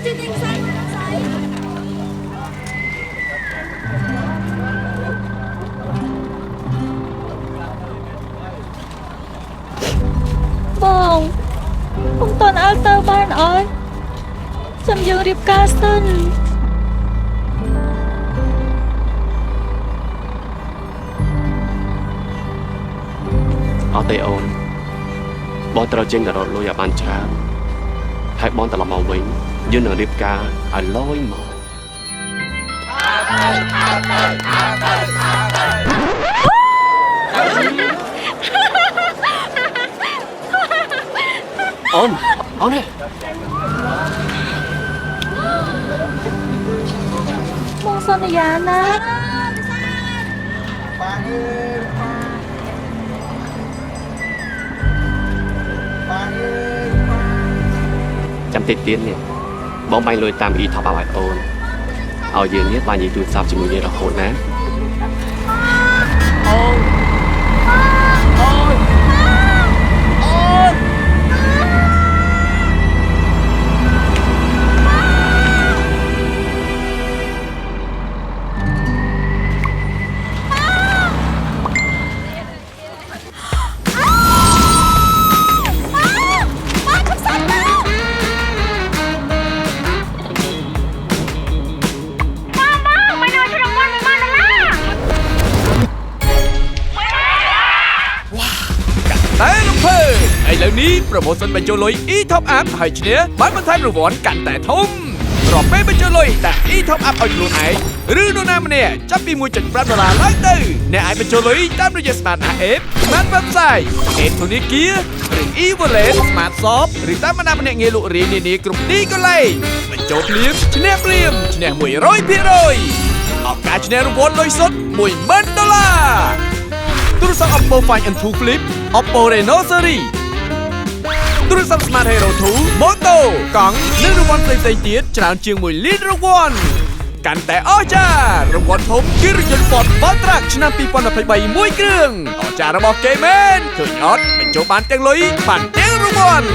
ជាទីផ្សារស្អីបងខ្ញុំតន់អើទៅបានអត់ចាំយើងរៀបការសិនអត់ទេអូនបងត្រូវចេញទៅរកលុយឲ្យបានច្រើនហើយបងត្រឡប់មកវិញយើងនឹងរៀបការឲ្យលយមកអូននេះបងសន្យាណាចាំតិចទៀតនេះបងបាញ់លុយតាម e-top up ឲ្យអូនឲ្យយើងនេះបាននិយាយទូរស័ព្ទជាមួយយើងរហូតណាអូនតែលំភើឥឡូវនេះប្រម៉ូសិនបញ្ចូលលុយ e-top up ហើយឈ្នះបានបន្ថែមរង្វាន់កាន់តែធំរាល់ពេលបញ្ចូលលុយដាក់ e-top up ឲ្យខ្លួនឯងឬនរណាម្នាក់ចាប់ពី$1.5ឡើងទៅអ្នកអាចបញ្ចូលលុយតាមរយៈ Smart App Smart Website App ធនាគារឬ e-wallet Smart Shop ឬតាមបណ្ដាម្នាក់ងារលក់រាយនានាគ្រប់ទីកន្លែងបញ្ចូលភ្លាមឈ្នះភ្លាមឈ្នះ 100% ឱកាសឈ្នះរង្វាន់លុយសុទ្ធ$10,000ទូរស័ព្ទ Oppo Find N2 Flip Oppo Reno Series ទូរស័ព្ទ Smart Hero 2 Moto កង់និងរង្វាន់ផ្សេងៗទៀតច្រើនជាង1លានរង្វាន់កាន់តែអស្ចារ្យរង្វាន់ធំគឺរថយន្ត Ford Valtrac ឆ្នាំ2023មួយគ្រឿងអស្ចារ្យរបស់គេមែនឃើញអត់បញ្ចូលបានទាំងលុយបានទាំងរង្វាន់